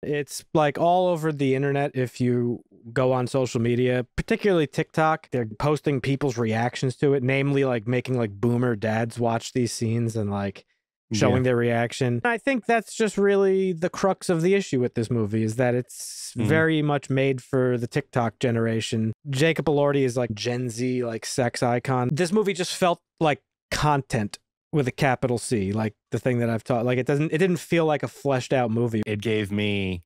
It's like all over the internet. If you go on social media, particularly TikTok, they're posting people's reactions to it, namely like making like boomer dads watch these scenes and like showing their reaction. I think that's just really the crux of the issue with this movie, is that it's very much made for the TikTok generation. Jacob Elordi is like Gen Z, like sex icon. This movie just felt like content with a capital C, like the thing that I've taught. Like it didn't feel like a fleshed out movie. It gave me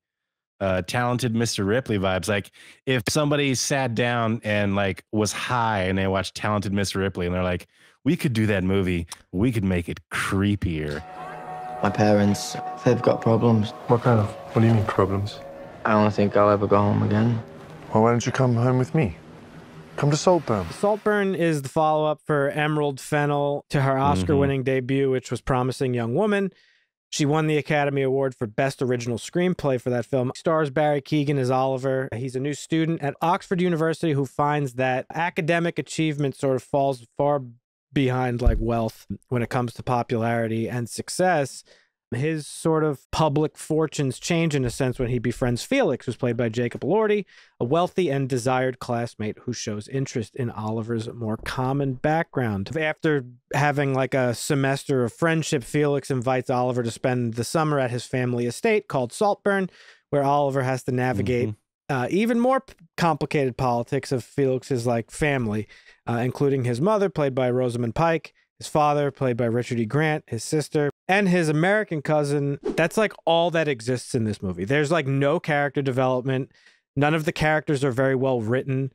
talented Mr. Ripley vibes. Like if somebody sat down and like was high and they watched Talented Mr. Ripley and they're like, we could do that movie. We could make it creepier. My parents, they've got problems. What kind of? What do you mean problems? I don't think I'll ever go home again. Well, why don't you come home with me? Come to Saltburn. Saltburn is the follow-up for Emerald Fennell to her Oscar-winning debut, which was Promising Young Woman. She won the Academy Award for Best Original Screenplay for that film. Stars Barry Keoghan as Oliver. He's a new student at Oxford University who finds that academic achievement sort of falls far behind like wealth when it comes to popularity and success. His sort of public fortunes change in a sense when he befriends Felix, who's played by Jacob Elordi, a wealthy and desired classmate who shows interest in Oliver's more common background. After having like a semester of friendship, Felix invites Oliver to spend the summer at his family estate called Saltburn, where Oliver has to navigate even more complicated politics of Felix's like family, including his mother, played by Rosamund Pike, his father, played by Richard E. Grant, his sister, and his American cousin. That's like all that exists in this movie. There's like no character development. None of the characters are very well written.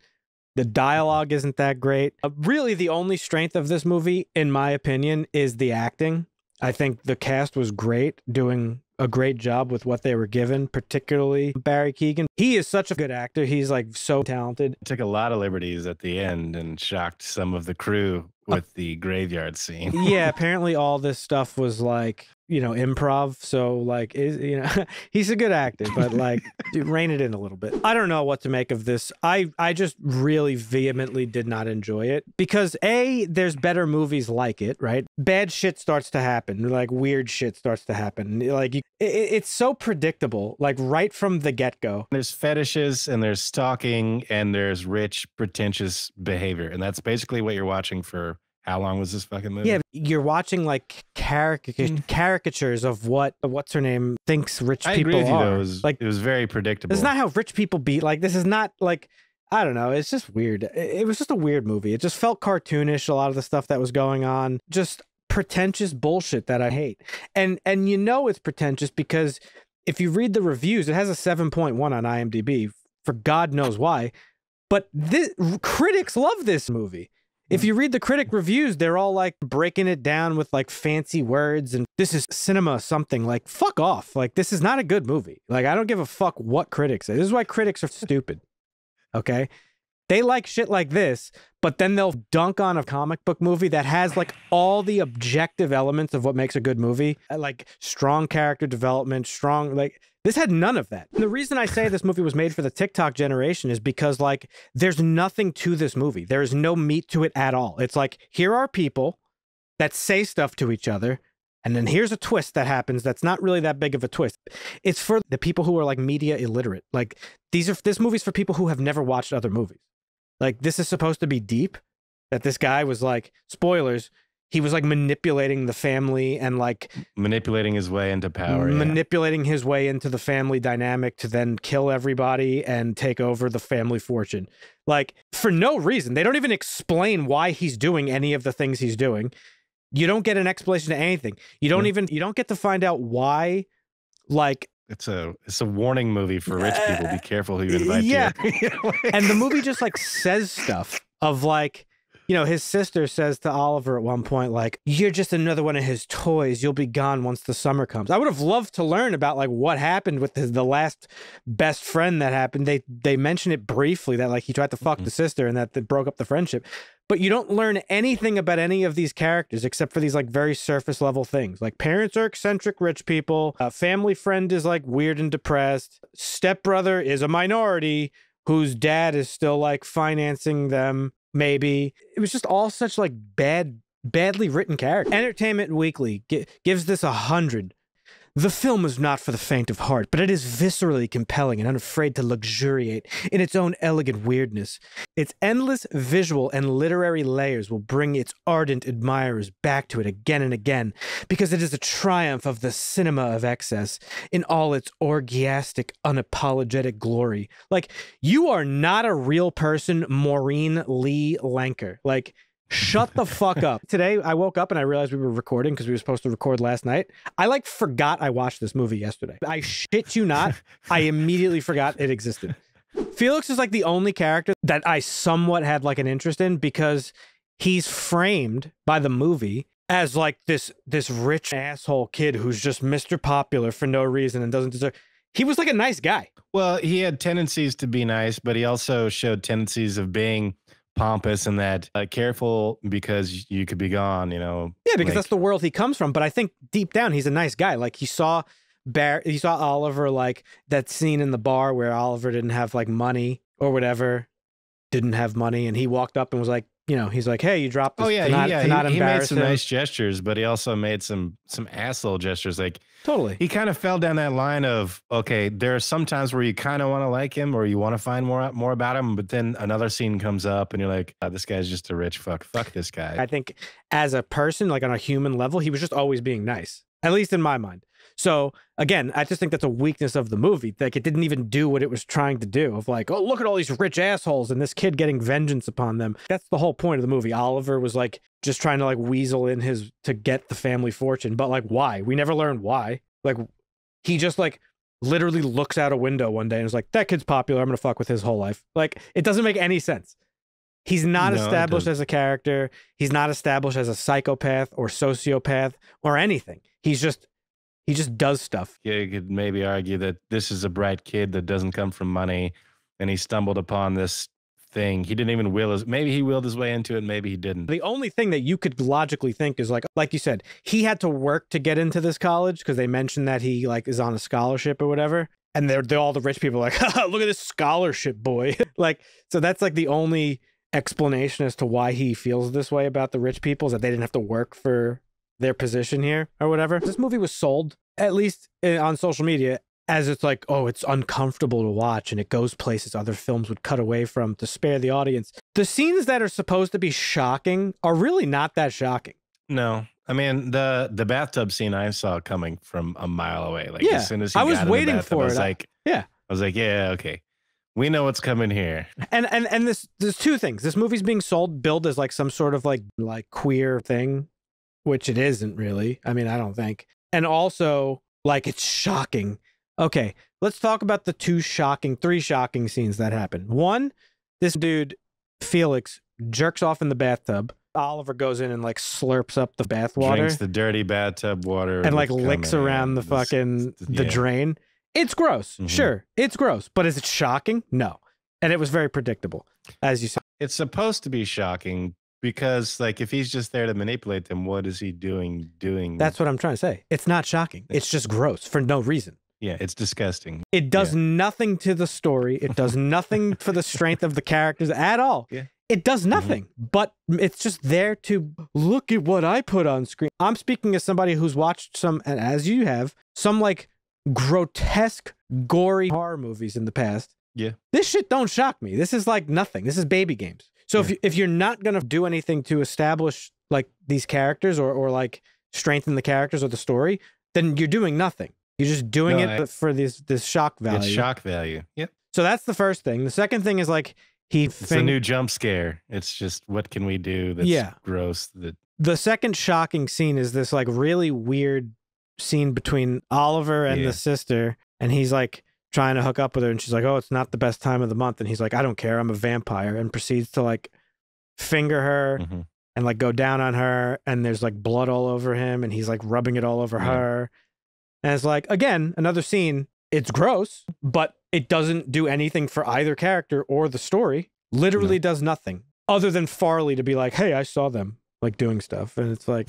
The dialogue isn't that great. Really, the only strength of this movie, in my opinion, is the acting. I think the cast was great, doing a great job with what they were given, particularly Barry Keoghan. He is such a good actor. He's like so talented. Took a lot of liberties at the end and shocked some of the crew with the graveyard scene. Yeah, apparently all this stuff was like, you know, improv. So like, you know, he's a good actor, but like, dude, rein it in a little bit. I don't know what to make of this. I just really vehemently did not enjoy it because A, there's better movies like it, right? Bad shit starts to happen. Like weird shit starts to happen. Like it's so predictable, like right from the get-go. There's fetishes and there's stalking and there's rich, pretentious behavior. And that's basically what you're watching for. How long was this fucking movie? Yeah, you're watching like caricatures of what's her name thinks rich people agree with you, are. though. Like it was very predictable. It's not how rich people be. Like this is not like, I don't know. It's just weird. It was just a weird movie. It just felt cartoonish. A lot of the stuff that was going on, just pretentious bullshit that I hate. And you know it's pretentious because if you read the reviews, it has a 7.1 on IMDb for God knows why. But critics love this movie. If you read the critic reviews, they're all like breaking it down with like fancy words and this is cinema something. Like, fuck off. Like, this is not a good movie. Like, I don't give a fuck what critics say. This is why critics are stupid. Okay? They like shit like this, but then they'll dunk on a comic book movie that has like all the objective elements of what makes a good movie. Like strong character development, strong, like this had none of that. And the reason I say this movie was made for the TikTok generation is because like there's nothing to this movie. There is no meat to it at all. It's like, here are people that say stuff to each other. And then here's a twist that happens that's not really that big of a twist. It's for the people who are like media illiterate. Like this movie's for people who have never watched other movies. Like, this is supposed to be deep, that this guy was like, spoilers, he was like manipulating the family and like manipulating his way into power, manipulating his way into the family dynamic to then kill everybody and take over the family fortune. Like, for no reason. They don't even explain why he's doing any of the things he's doing. You don't get an explanation to anything. You don't get to find out why, like, it's a warning movie for rich people. Be careful who you invite to. And the movie just like says stuff of like, you know, his sister says to Oliver at one point, like, you're just another one of his toys. You'll be gone once the summer comes. I would have loved to learn about like what happened with the last best friend that happened. They mention it briefly that like he tried to fuck the sister and that broke up the friendship. But you don't learn anything about any of these characters except for these like very surface level things. Like parents are eccentric rich people. A family friend is like weird and depressed. Stepbrother is a minority whose dad is still like financing them. Maybe it was just all such like badly written characters. Entertainment Weekly gives this 100. The film is not for the faint of heart, but it is viscerally compelling and unafraid to luxuriate in its own elegant weirdness. Its endless visual and literary layers will bring its ardent admirers back to it again and again, because it is a triumph of the cinema of excess in all its orgiastic, unapologetic glory. Like, you are not a real person, Maureen Lee Lanker. Like, shut the fuck up. Today, I woke up and I realized we were recording because we were supposed to record last night. I like forgot I watched this movie yesterday. I shit you not. I immediately forgot it existed. Felix is like the only character that I somewhat had like an interest in because he's framed by the movie as like this rich asshole kid who's just Mr. Popular for no reason and doesn't deserve. He was like a nice guy. Well, he had tendencies to be nice, but he also showed tendencies of being pompous and that careful because you could be gone, you know. Yeah, because that's the world he comes from. But I think deep down he's a nice guy. Like he saw Oliver, like that scene in the bar where Oliver didn't have like money or whatever, didn't have money, and he walked up and was like, you know, he's like, hey, you dropped this. Oh yeah, he made some nice gestures, but he also made some asshole gestures. Like totally, he kind of fell down that line of, okay, there are some times where you kind of want to like him or you want to find more about him, but then another scene comes up and you're like, oh, this guy's just a rich fuck. Fuck this guy. I think as a person, like on a human level, he was just always being nice, at least in my mind. So again, I just think that's a weakness of the movie. Like it didn't even do what it was trying to do of like, oh, look at all these rich assholes and this kid getting vengeance upon them. That's the whole point of the movie. Oliver was like just trying to like weasel in to get the family fortune. But like, why? We never learned why. Like he just like literally looks out a window one day and is like, that kid's popular. I'm going to fuck with his whole life. Like it doesn't make any sense. He's not established as a character. He's not established as a psychopath or sociopath or anything. He just does stuff. Yeah, you could maybe argue that this is a bright kid that doesn't come from money, and he stumbled upon this thing. He didn't even maybe he willed his way into it, maybe he didn't. The only thing that you could logically think is like you said, he had to work to get into this college because they mentioned that he like is on a scholarship or whatever. And they're all the rich people like, look at this scholarship boy. Like, so that's like the only explanation as to why he feels this way about the rich people is that they didn't have to work for their position here or whatever. This movie was sold, at least on social media, as it's like, oh, it's uncomfortable to watch and it goes places other films would cut away from to spare the audience. The scenes that are supposed to be shocking are really not that shocking. No. I mean, the bathtub scene I saw coming from a mile away. Like as soon as he I was got waiting in the bathtub, for I it. was like, yeah. I was like, yeah, okay. We know what's coming here. And there's two things. This movie's being billed as like some sort of like queer thing, which it isn't really. I mean, I don't think. And also, like, it's shocking. Okay, let's talk about the three shocking scenes that happen. One, this dude, Felix, jerks off in the bathtub. Oliver goes in and like slurps up the bathwater. Drinks the dirty bathtub water. And like licks around the fucking drain. It's gross. Mm-hmm. Sure, it's gross. But is it shocking? No. And it was very predictable, as you said. It's supposed to be shocking because, like, if he's just there to manipulate them, what is he doing? That's what I'm trying to say. It's not shocking. It's just gross for no reason. Yeah, it's disgusting. It does nothing to the story. It does nothing for the strength of the characters at all. Yeah. It does nothing, but it's just there to look at what I put on screen. I'm speaking as somebody who's watched some, and as you have, some like grotesque, gory horror movies in the past. Yeah. This shit don't shock me. This is like nothing. This is baby games. So if you're not going to do anything to establish like these characters or like strengthen the characters or the story, then you're doing nothing. You're just doing it for this shock value. It's shock value. Yep. So that's the first thing. The second thing is like it's a new jump scare. It's just, what can we do that's gross? The second shocking scene is this like really weird scene between Oliver and the sister, and he's like trying to hook up with her, and she's like, oh, it's not the best time of the month, and he's like, I don't care, I'm a vampire, and proceeds to like finger her and like go down on her, and there's like blood all over him, and he's like rubbing it all over her, and it's like, again, another scene. It's gross, but it doesn't do anything for either character or the story. Literally does nothing other than Farley to be like, hey, I saw them like doing stuff. And it's like,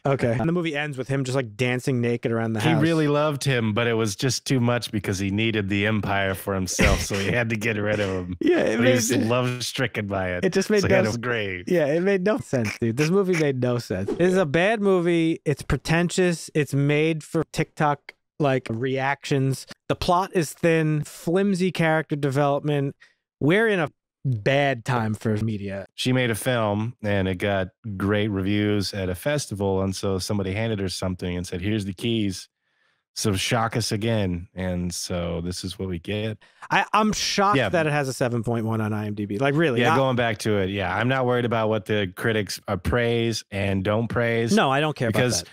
okay. And the movie ends with him just like dancing naked around the house. He really loved him, but it was just too much because he needed the empire for himself. So he had to get rid of him. Yeah. He was love stricken by it. It just made no sense. Yeah, it made no sense, dude. This movie made no sense. It's a bad movie. It's pretentious. It's made for TikTok like reactions. The plot is thin, flimsy character development. We're in a bad time for media. She made a film and it got great reviews at a festival. And so somebody handed her something and said, here's the keys. So shock us again. And so this is what we get. I'm shocked that it has a 7.1 on IMDb. Like, really? Yeah, going back to it. Yeah, I'm not worried about what the critics praise and don't praise. No, I don't care because about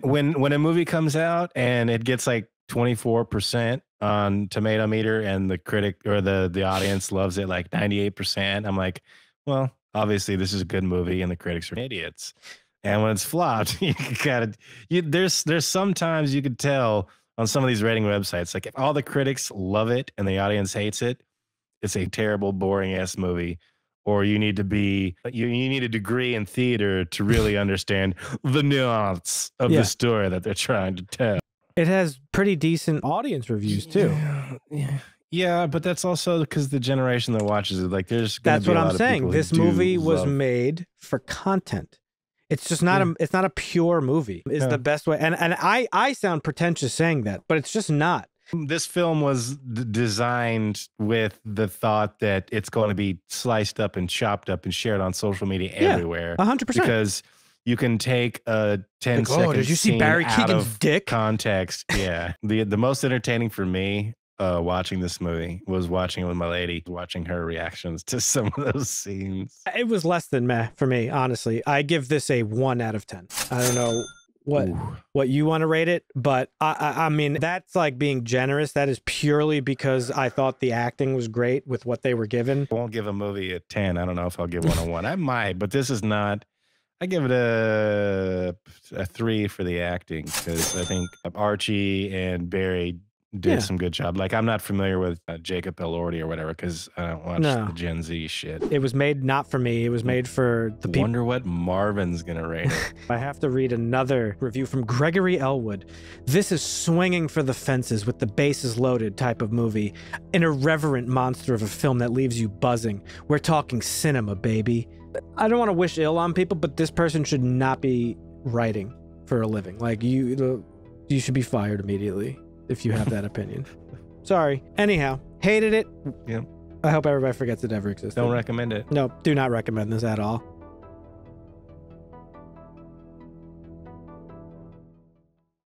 that. When a movie comes out and it gets like 24% on Tomato Meter and the critic or the audience loves it like 98%, I'm like, well, obviously this is a good movie and the critics are idiots. And when it's flopped, there's sometimes you could tell on some of these rating websites, like if all the critics love it and the audience hates it, it's a terrible, boring ass movie. Or you need a degree in theater to really understand the nuance of the story that they're trying to tell. It has pretty decent audience reviews too. Yeah, but that's also because the generation that watches it, like that's what I'm saying. This movie was made for content. It's just not it's not a pure movie. Is the best way. And I sound pretentious saying that, but it's just not. This film was designed with the thought that it's going to be sliced up and chopped up and shared on social media everywhere. 100%. Because you can take a 10-second did you see Barry Keoghan's dick? Context. Yeah. The most entertaining for me watching this movie was watching it with my lady, watching her reactions to some of those scenes. It was less than meh for me, honestly. I give this a 1 out of 10. I don't know what you want to rate it, but I mean, that's like being generous. That is purely because I thought the acting was great with what they were given. I won't give a movie a 10. I don't know if I'll give one a 1. I might, but this is not. I give it a 3 for the acting because I think Archie and Barry did some good job. Like, I'm not familiar with Jacob Elordi or whatever because I don't watch the Gen Z shit. It was made not for me. It was made for the people. Wonder what Marvin's gonna rate it. I have to read another review from Gregory Elwood. This is swinging for the fences with the bases loaded type of movie. An irreverent monster of a film that leaves you buzzing. We're talking cinema, baby. I don't want to wish ill on people, but this person should not be writing for a living. Like, you should be fired immediately if you have that opinion. Sorry. Anyhow, hated it. Yeah. I hope everybody forgets it ever existed. Don't recommend it. No, do not recommend this at all.